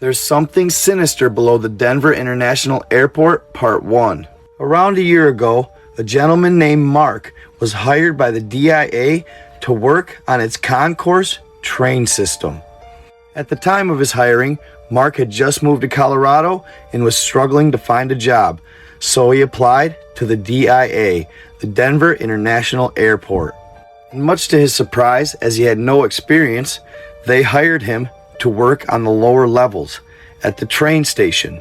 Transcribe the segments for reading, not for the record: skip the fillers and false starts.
There's Something Sinister Below the Denver International Airport, Part 1. Around a year ago, a gentleman named Mark was hired by the DIA to work on its concourse train system. At the time of his hiring, Mark had just moved to Colorado and was struggling to find a job, so he applied to the DIA, the Denver International Airport. And much to his surprise, as he had no experience, they hired him to work on the lower levels at the train station.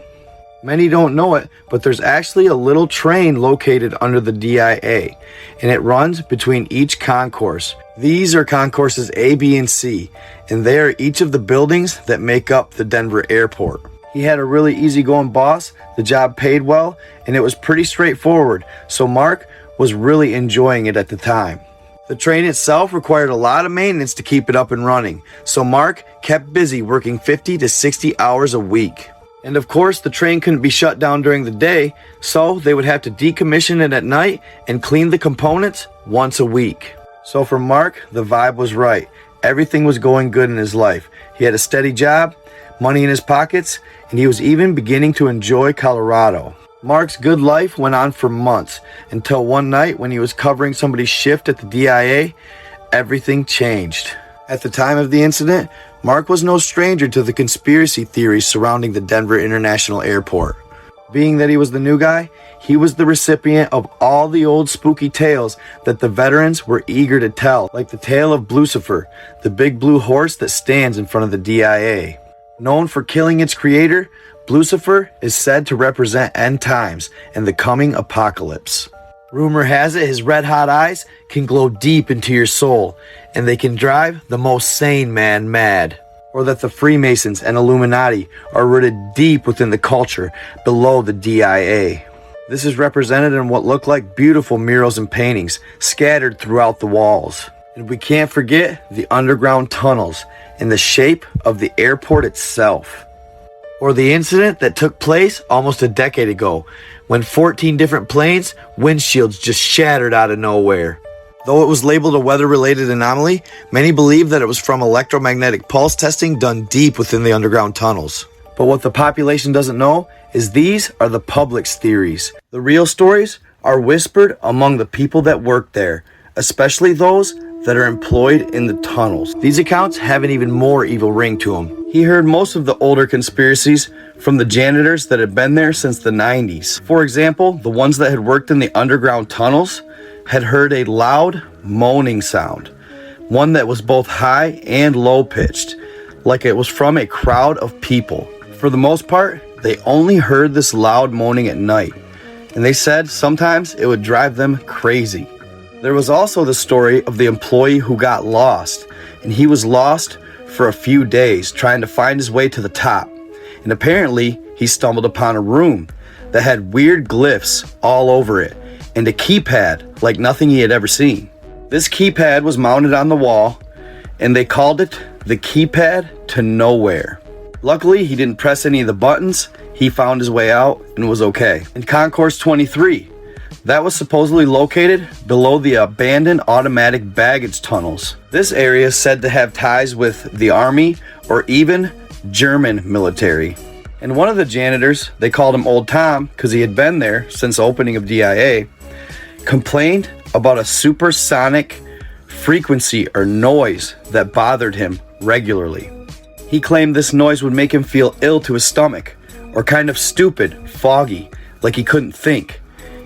Many don't know it, but there's actually a little train located under the DIA, and it runs between each concourse. These are concourses A, B, and C, and they are each of the buildings that make up the Denver airport. He had a really easygoing boss, the job paid well, and it was pretty straightforward, so Mark was really enjoying it at the time. The train itself required a lot of maintenance to keep it up and running, so Mark kept busy working 50 to 60 hours a week. And of course, the train couldn't be shut down during the day, so they would have to decommission it at night and clean the components once a week. So for Mark, the vibe was right. Everything was going good in his life. He had a steady job, money in his pockets, and he was even beginning to enjoy Colorado. Mark's good life went on for months, until one night when he was covering somebody's shift at the DIA, everything changed. At the time of the incident, Mark was no stranger to the conspiracy theories surrounding the Denver International Airport. Being that he was the new guy, he was the recipient of all the old spooky tales that the veterans were eager to tell, like the tale of Lucifer, the big blue horse that stands in front of the DIA. Known for killing its creator, Lucifer is said to represent end times and the coming apocalypse. Rumor has it his red-hot eyes can glow deep into your soul, and they can drive the most sane man mad. Or that the Freemasons and Illuminati are rooted deep within the culture below the DIA. This is represented in what look like beautiful murals and paintings scattered throughout the walls. And we can't forget the underground tunnels in the shape of the airport itself. Or the incident that took place almost a decade ago, when 14 different planes' windshields just shattered out of nowhere. Though it was labeled a weather-related anomaly, many believe that it was from electromagnetic pulse testing done deep within the underground tunnels. But what the population doesn't know is these are the public's theories. The real stories are whispered among the people that work there, especially those that are employed in the tunnels. These accounts have an even more evil ring to them. He heard most of the older conspiracies from the janitors that had been there since the 90s. For example, the ones that had worked in the underground tunnels had heard a loud moaning sound, one that was both high and low pitched, like it was from a crowd of people. For the most part, they only heard this loud moaning at night, and they said sometimes it would drive them crazy. There was also the story of the employee who got lost, and he was lost for a few days trying to find his way to the top, and apparently he stumbled upon a room that had weird glyphs all over it, and a keypad like nothing he had ever seen. This keypad was mounted on the wall, and they called it the keypad to nowhere. Luckily, he didn't press any of the buttons. He found his way out and was okay. In Concourse 23, that was supposedly located below the abandoned automatic baggage tunnels. This area is said to have ties with the Army or even German military. And one of the janitors, they called him Old Tom because he had been there since the opening of DIA, complained about a supersonic frequency or noise that bothered him regularly. He claimed this noise would make him feel ill to his stomach, or kind of stupid, foggy, like he couldn't think.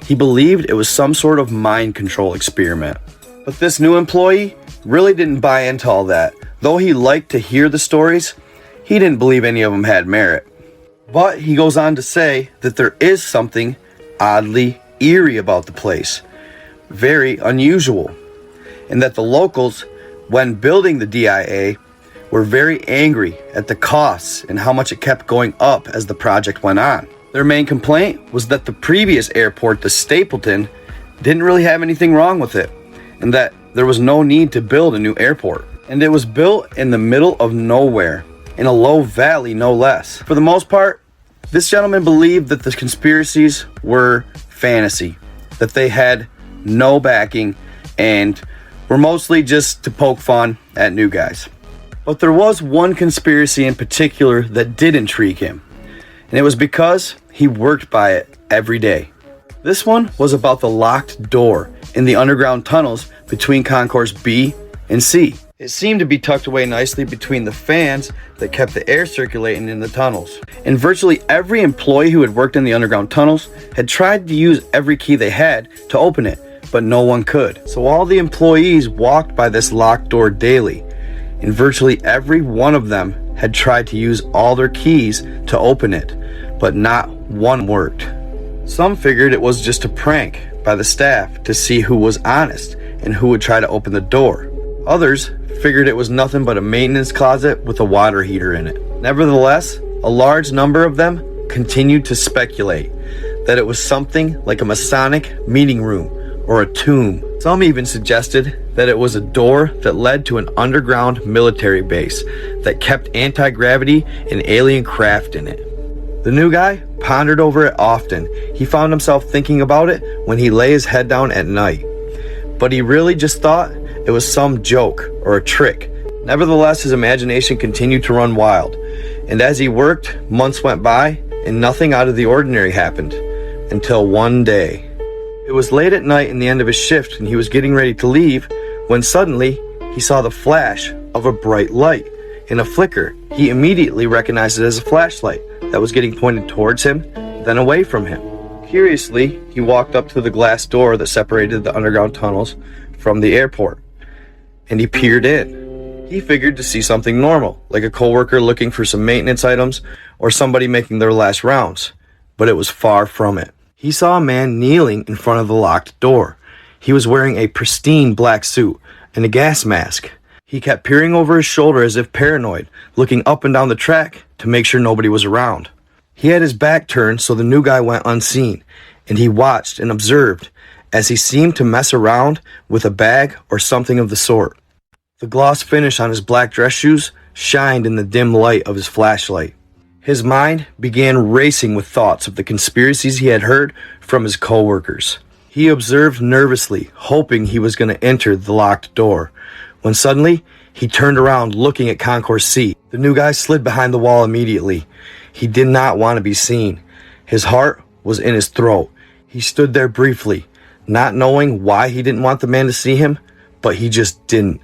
He believed it was some sort of mind control experiment. But this new employee really didn't buy into all that. Though he liked to hear the stories, he didn't believe any of them had merit. But he goes on to say that there is something oddly eerie about the place, very unusual, and that the locals, when building the DIA, were very angry at the costs and how much it kept going up as the project went on. Their main complaint was that the previous airport, the Stapleton, didn't really have anything wrong with it, and that there was no need to build a new airport. And it was built in the middle of nowhere, in a low valley no less. For the most part, this gentleman believed that the conspiracies were fantasy, that they had no backing, and were mostly just to poke fun at new guys. But there was one conspiracy in particular that did intrigue him, and it was because he worked by it every day. This one was about the locked door in the underground tunnels between concourse B and C. It seemed to be tucked away nicely between the fans that kept the air circulating in the tunnels. And virtually every employee who had worked in the underground tunnels had tried to use every key they had to open it, but no one could. So all the employees walked by this locked door daily, and virtually every one of them had tried to use all their keys to open it, but not one worked. Some figured it was just a prank by the staff to see who was honest and who would try to open the door. Others figured it was nothing but a maintenance closet with a water heater in it. Nevertheless, a large number of them continued to speculate that it was something like a Masonic meeting room or a tomb. Some even suggested that it was a door that led to an underground military base that kept anti-gravity and alien craft in it. The new guy pondered over it often. He found himself thinking about it when he lay his head down at night. But he really just thought it was some joke or a trick. Nevertheless, his imagination continued to run wild. And as he worked, months went by and nothing out of the ordinary happened. Until one day. It was late at night in the end of his shift and he was getting ready to leave when suddenly he saw the flash of a bright light. In a flicker, he immediately recognized it as a flashlight that was getting pointed towards him, then away from him. Curiously, he walked up to the glass door that separated the underground tunnels from the airport, and he peered in. He figured to see something normal, like a coworker looking for some maintenance items or somebody making their last rounds, but it was far from it. He saw a man kneeling in front of the locked door. He was wearing a pristine black suit and a gas mask. He kept peering over his shoulder as if paranoid, looking up and down the track to make sure nobody was around. He had his back turned so the new guy went unseen, and he watched and observed as he seemed to mess around with a bag or something of the sort. The gloss finish on his black dress shoes shined in the dim light of his flashlight. His mind began racing with thoughts of the conspiracies he had heard from his co-workers. He observed nervously, hoping he was going to enter the locked door, when suddenly he turned around looking at Concourse C. The new guy slid behind the wall immediately. He did not want to be seen. His heart was in his throat. He stood there briefly, not knowing why he didn't want the man to see him, but he just didn't.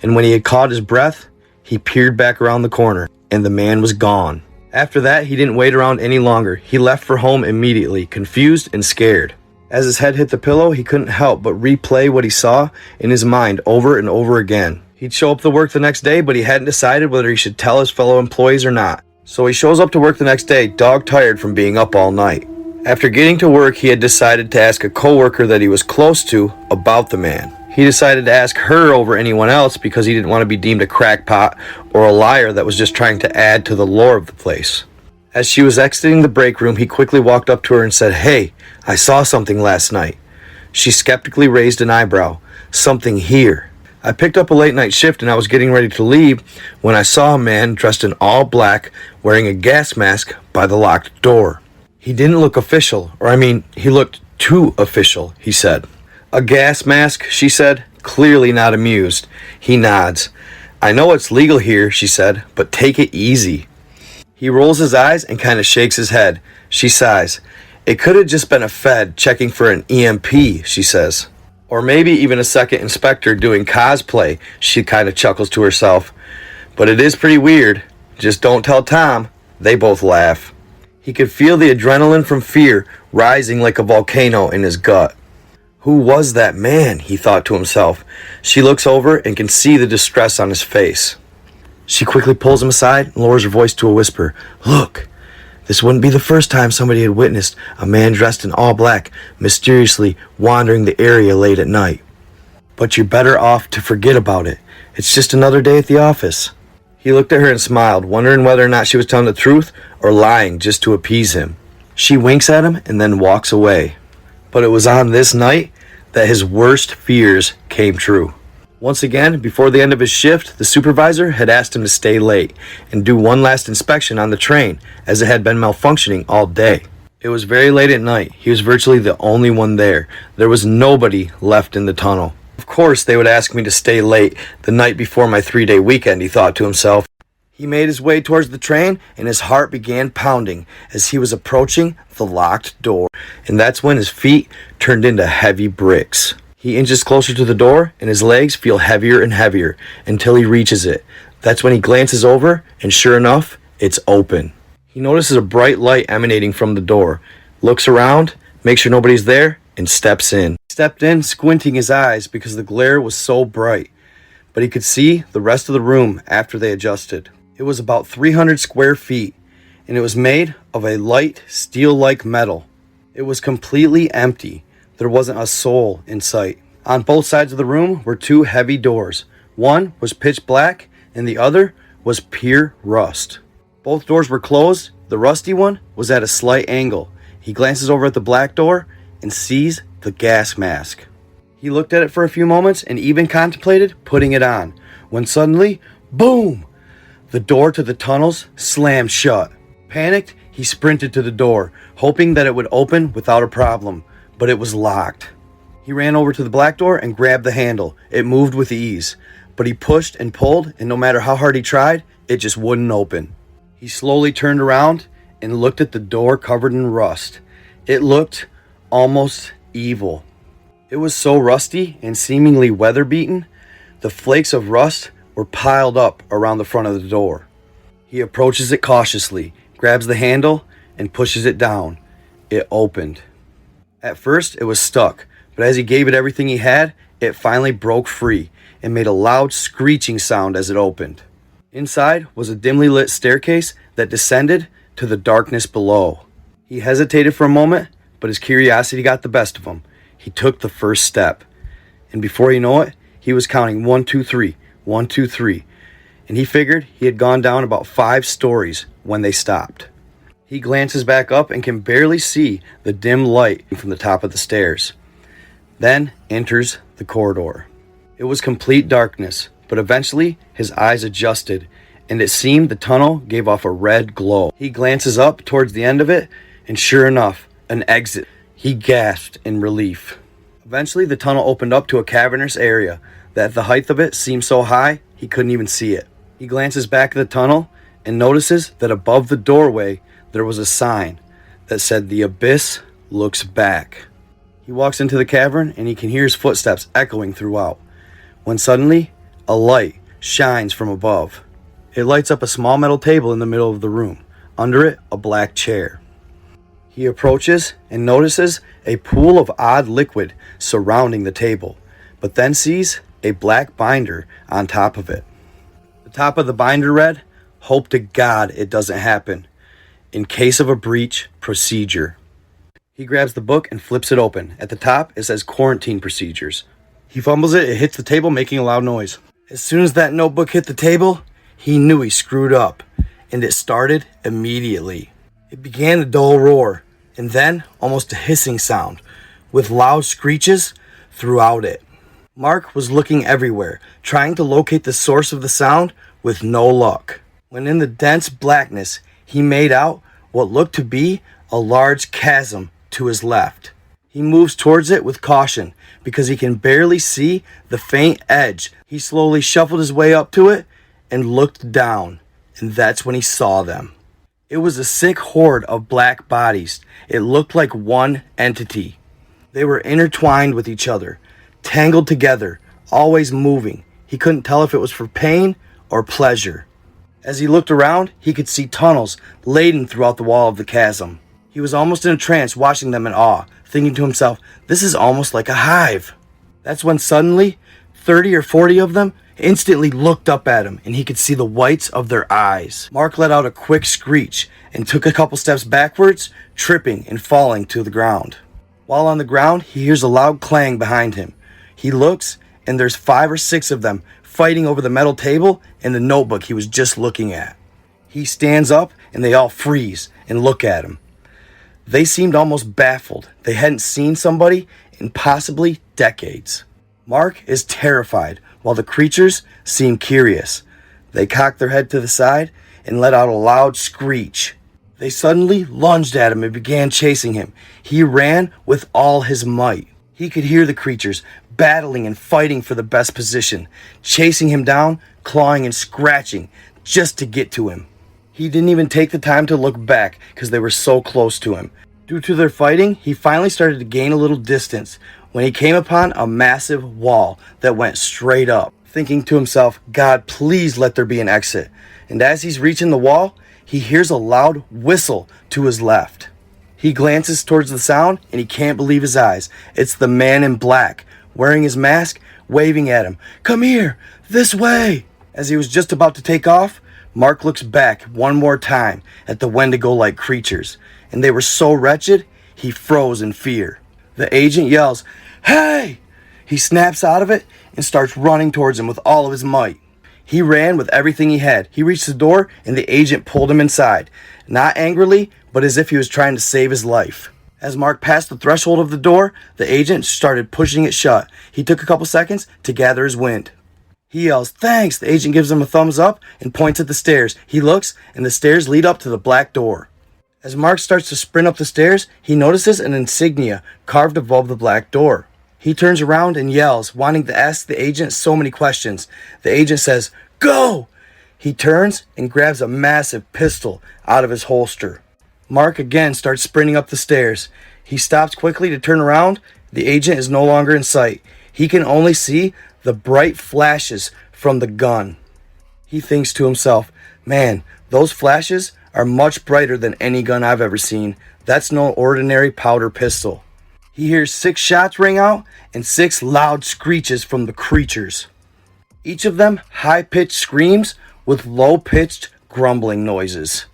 And when he had caught his breath, he peered back around the corner, and the man was gone. After that, he didn't wait around any longer. He left for home immediately, confused and scared. As his head hit the pillow, he couldn't help but replay what he saw in his mind over and over again. He'd show up to work the next day, but he hadn't decided whether he should tell his fellow employees or not. So he shows up to work the next day, dog-tired from being up all night. After getting to work, he had decided to ask a coworker that he was close to about the man. He decided to ask her over anyone else because he didn't want to be deemed a crackpot or a liar that was just trying to add to the lore of the place. As she was exiting the break room, he quickly walked up to her and said, "Hey, I saw something last night." She skeptically raised an eyebrow. "Something here." "I picked up a late night shift and I was getting ready to leave when I saw a man dressed in all black wearing a gas mask by the locked door. He didn't look official, he looked too official," he said. "A gas mask?" she said, clearly not amused. He nods. "I know it's legal here," she said, "but take it easy." He rolls his eyes and kind of shakes his head. She sighs. "It could have just been a Fed checking for an EMP," she says. "Or maybe even a second inspector doing cosplay," she kind of chuckles to herself. "But it is pretty weird. Just don't tell Tom." They both laugh. He could feel the adrenaline from fear rising like a volcano in his gut. Who was that man? He thought to himself. She looks over and can see the distress on his face. She quickly pulls him aside and lowers her voice to a whisper. "Look, this wouldn't be the first time somebody had witnessed a man dressed in all black mysteriously wandering the area late at night. But you're better off to forget about it. It's just another day at the office." He looked at her and smiled, wondering whether or not she was telling the truth or lying just to appease him. She winks at him and then walks away. But it was on this night that his worst fears came true. Once again, before the end of his shift, the supervisor had asked him to stay late and do one last inspection on the train, as it had been malfunctioning all day. It was very late at night. He was virtually the only one there. There was nobody left in the tunnel. Of course, they would ask me to stay late the night before my 3-day weekend, he thought to himself. He made his way towards the train, and his heart began pounding as he was approaching the locked door. And that's when his feet turned into heavy bricks. He inches closer to the door, and his legs feel heavier and heavier until he reaches it. That's when he glances over, and sure enough, it's open. He notices a bright light emanating from the door, looks around, makes sure nobody's there, and steps in. He stepped in, squinting his eyes because the glare was so bright, but he could see the rest of the room after they adjusted. It was about 300 square feet, and it was made of a light steel-like metal. It was completely empty. There wasn't a soul in sight. On both sides of the room were 2 heavy doors. One was pitch black, and the other was pure rust. Both doors were closed. The rusty one was at a slight angle. He glances over at the black door and sees the gas mask. He looked at it for a few moments and even contemplated putting it on, when suddenly, boom! The door to the tunnels slammed shut. Panicked, he sprinted to the door, hoping that it would open without a problem, but it was locked. He ran over to the black door and grabbed the handle. It moved with ease, but he pushed and pulled, and no matter how hard he tried, it just wouldn't open. He slowly turned around and looked at the door covered in rust. It looked almost evil. It was so rusty and seemingly weather-beaten, the flakes of rust were piled up around the front of the door. He approaches it cautiously, grabs the handle, and pushes it down. It opened. At first, it was stuck, but as he gave it everything he had, it finally broke free and made a loud screeching sound as it opened. Inside was a dimly lit staircase that descended to the darkness below. He hesitated for a moment, but his curiosity got the best of him. He took the first step, and before you know it, he was counting 1, 2, 3. 1, 2, 3, and he figured he had gone down about 5 stories when they stopped. He glances back up and can barely see the dim light from the top of the stairs, then enters the corridor. It was complete darkness, but eventually his eyes adjusted, and it seemed the tunnel gave off a red glow. He glances up towards the end of it, and sure enough, an exit. He gasped in relief. Eventually, the tunnel opened up to a cavernous area that the height of it seemed so high he couldn't even see it. He glances back at the tunnel and notices that above the doorway there was a sign that said, "The abyss looks back." He walks into the cavern and he can hear his footsteps echoing throughout, when suddenly a light shines from above. It lights up a small metal table in the middle of the room. Under it, a black chair. He approaches and notices a pool of odd liquid surrounding the table, but then sees a black binder on top of it. The top of the binder read, "Hope to God it doesn't happen. In case of a breach, procedure." He grabs the book and flips it open. At the top, it says quarantine procedures. He fumbles it, it hits the table, making a loud noise. As soon as that notebook hit the table, he knew he screwed up, and it started immediately. It began a dull roar, and then almost a hissing sound, with loud screeches throughout it. Mark was looking everywhere, trying to locate the source of the sound with no luck. When in the dense blackness, he made out what looked to be a large chasm to his left. He moves towards it with caution because he can barely see the faint edge. He slowly shuffled his way up to it and looked down, and that's when he saw them. It was a sick horde of black bodies. It looked like one entity. They were intertwined with each other, tangled together, always moving. He couldn't tell if it was for pain or pleasure. As he looked around, he could see tunnels laden throughout the wall of the chasm. He was almost in a trance watching them in awe, thinking to himself, this is almost like a hive. That's when suddenly, 30 or 40 of them instantly looked up at him, and he could see the whites of their eyes. Mark let out a quick screech and took a couple steps backwards, tripping and falling to the ground. While on the ground, he hears a loud clang behind him. He looks, and there's 5 or 6 of them fighting over the metal table and the notebook he was just looking at. He stands up, and they all freeze and look at him. They seemed almost baffled. They hadn't seen somebody in possibly decades. Mark is terrified, while the creatures seem curious. They cocked their head to the side and let out a loud screech. They suddenly lunged at him and began chasing him. He ran with all his might. He could hear the creatures battling and fighting for the best position, chasing him down, clawing and scratching just to get to him. He didn't even take the time to look back because they were so close to him. Due to their fighting, he finally started to gain a little distance when he came upon a massive wall that went straight up, thinking to himself, God, please let there be an exit. And as he's reaching the wall, he hears a loud whistle to his left. He glances towards the sound and he can't believe his eyes. It's the man in black, wearing his mask, waving at him. Come here, this way. As he was just about to take off, Mark looks back one more time at the Wendigo-like creatures, and they were so wretched, he froze in fear. The agent yells, Hey! He snaps out of it and starts running towards him with all of his might. He ran with everything he had. He reached the door and the agent pulled him inside, not angrily, but as if he was trying to save his life. As Mark passed the threshold of the door, the agent started pushing it shut. He took a couple seconds to gather his wind. He yells, Thanks! The agent gives him a thumbs up and points at the stairs. He looks, and the stairs lead up to the black door. As Mark starts to sprint up the stairs, he notices an insignia carved above the black door. He turns around and yells, wanting to ask the agent so many questions. The agent says, Go! He turns and grabs a massive pistol out of his holster. Mark again starts sprinting up the stairs. He stops quickly to turn around. The agent is no longer in sight. He can only see the bright flashes from the gun. He thinks to himself, Man, those flashes are much brighter than any gun I've ever seen. That's no ordinary powder pistol. He hears 6 shots ring out and 6 loud screeches from the creatures. Each of them high-pitched screams with low-pitched grumbling noises.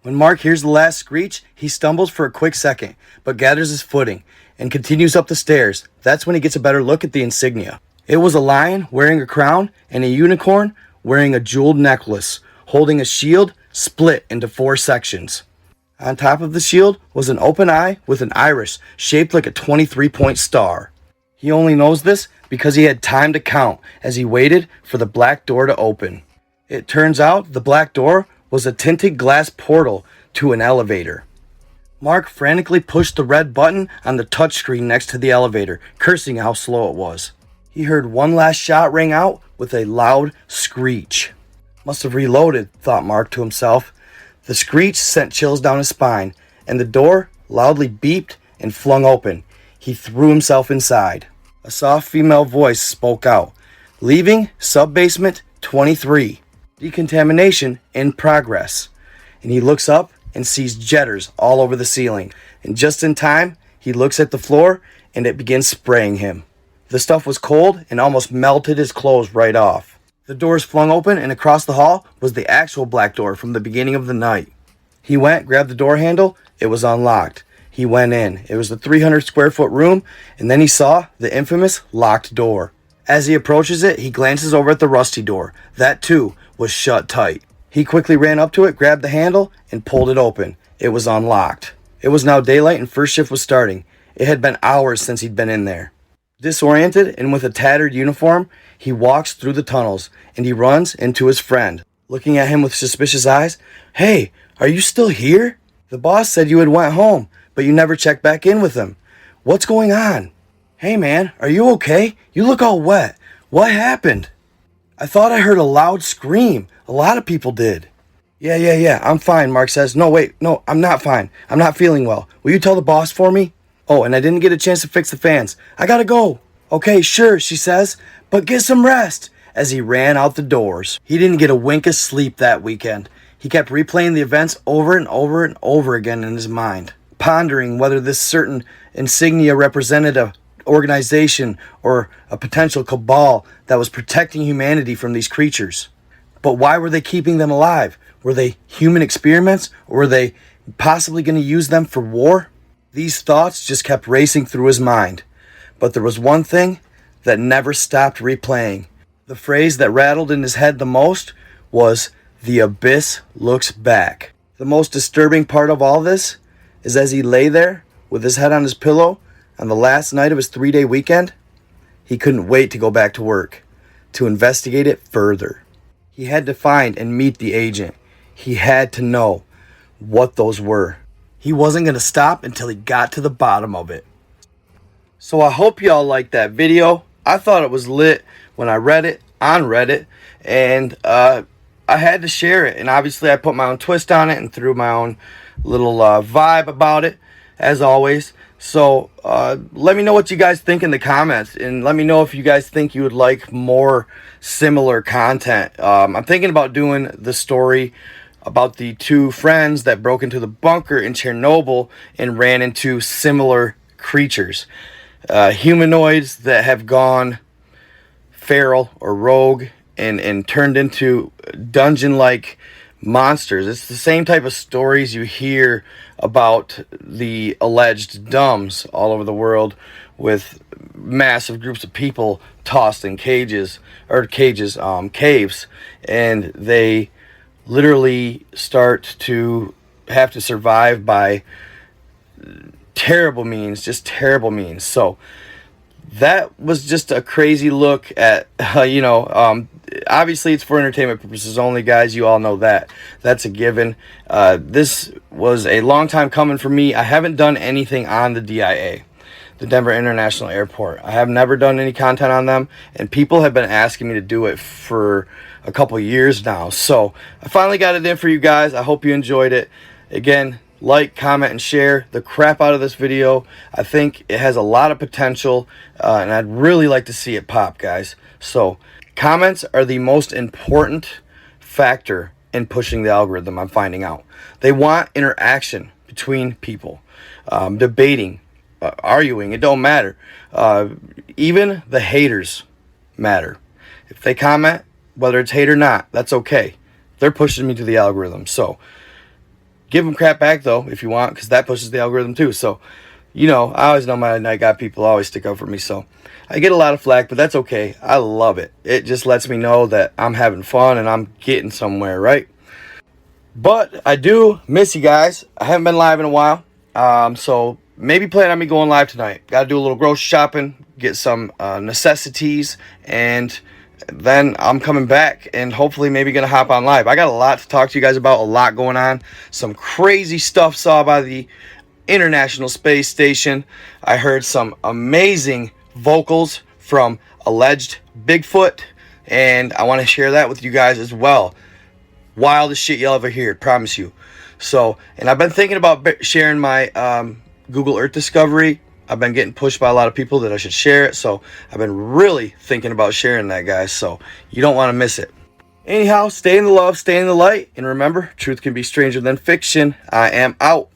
When Mark hears the last screech, he stumbles for a quick second, but gathers his footing and continues up the stairs. That's when he gets a better look at the insignia. It was a lion wearing a crown and a unicorn wearing a jeweled necklace, holding a shield split into 4 sections. On top of the shield was an open eye with an iris shaped like a 23-point star. He only knows this because he had time to count as he waited for the black door to open. It turns out the black door was a tinted glass portal to an elevator. Mark frantically pushed the red button on the touchscreen next to the elevator, cursing how slow it was. He heard one last shot ring out with a loud screech. Must have reloaded, thought Mark to himself. The screech sent chills down his spine, and the door loudly beeped and flung open. He threw himself inside. A soft female voice spoke out, Leaving sub-basement 23. Decontamination in progress. And he looks up and sees jetters all over the ceiling. And just in time, he looks at the floor and it begins spraying him. The stuff was cold and almost melted his clothes right off. The doors flung open and across the hall was the actual black door from the beginning of the night. He went, grabbed the door handle, it was unlocked. He went in. It was the 300 square foot room, and then he saw the infamous locked door. As he approaches it, he glances over at the rusty door. That too was shut tight. He quickly ran up to it, grabbed the handle, and pulled it open. It was unlocked. It was now daylight and first shift was starting. It had been hours since he'd been in there. Disoriented and with a tattered uniform, he walks through the tunnels and he runs into his friend, looking at him with suspicious eyes. Hey, are you still here? The boss said you had went home, but you never checked back in with him. What's going on? Hey man, are you okay? You look all wet. What happened? I thought I heard a loud scream. A lot of people did. Yeah, I'm fine, Mark says. No, I'm not fine. I'm not feeling well. Will you tell the boss for me? Oh, and I didn't get a chance to fix the fans. I gotta go. Okay, sure, she says, but get some rest. As he ran out the doors. He didn't get a wink of sleep that weekend. He kept replaying the events over and over and over again in his mind, pondering whether this certain insignia represented a organization or a potential cabal that was protecting humanity from these creatures. But why were they keeping them alive? Were they human experiments, or were they possibly going to use them for war? These thoughts just kept racing through his mind. But there was one thing that never stopped replaying. The phrase that rattled in his head the most was, "The abyss looks back." The most disturbing part of all this is as he lay there with his head on his pillow on the last night of his 3-day weekend, he couldn't wait to go back to work, to investigate it further. He had to find and meet the agent. He had to know what those were. He wasn't going to stop until he got to the bottom of it. So I hope y'all liked that video. I thought it was lit when I read it on Reddit, and I had to share it. And obviously I put my own twist on it and threw my own little vibe about it, as always. So let me know what you guys think in the comments, and let me know if you guys think you would like more similar content. I'm thinking about doing the story about the two friends that broke into the bunker in Chernobyl and ran into similar creatures, humanoids that have gone feral or rogue and turned into dungeon-like monsters. It's the same type of stories you hear about the alleged dumbs all over the world, with massive groups of people tossed in caves, and they literally start to have to survive by terrible means, just terrible means. So that was just a crazy look at, obviously it's for entertainment purposes only, guys. You all know that. That's a given. This was a long time coming for me. I haven't done anything on the DIA, the Denver International Airport. I have never done any content on them, and people have been asking me to do it for a couple years now. So I finally got it in for you guys. I hope you enjoyed it. Again, like, comment, and share the crap out of this video. I think it has a lot of potential, and I'd really like to see it pop, guys. So comments are the most important factor in pushing the algorithm, I'm finding out. They want interaction between people, debating, arguing. It don't matter. Even the haters matter. If they comment, whether it's hate or not, that's okay. They're pushing me to the algorithm. So give them crap back, though, if you want, because that pushes the algorithm too. So, I always know my night got people always stick up for me. So I get a lot of flack, but that's okay. I love it. It just lets me know that I'm having fun and I'm getting somewhere, right? But I do miss you guys. I haven't been live in a while. So maybe plan on me going live tonight. Got to do a little grocery shopping, get some necessities, and then I'm coming back and hopefully maybe going to hop on live. I got a lot to talk to you guys about, a lot going on. Some crazy stuff saw by the International Space Station. I heard some amazing vocals from alleged Bigfoot, and I want to share that with you guys as well. Wildest shit you'll ever hear, promise you. So, and I've been thinking about sharing my Google Earth discovery. I've been getting pushed by a lot of people that I should share it, so I've been really thinking about sharing that, guys, so you don't want to miss it. Anyhow, stay in the love, stay in the light, and remember, truth can be stranger than fiction. I am out.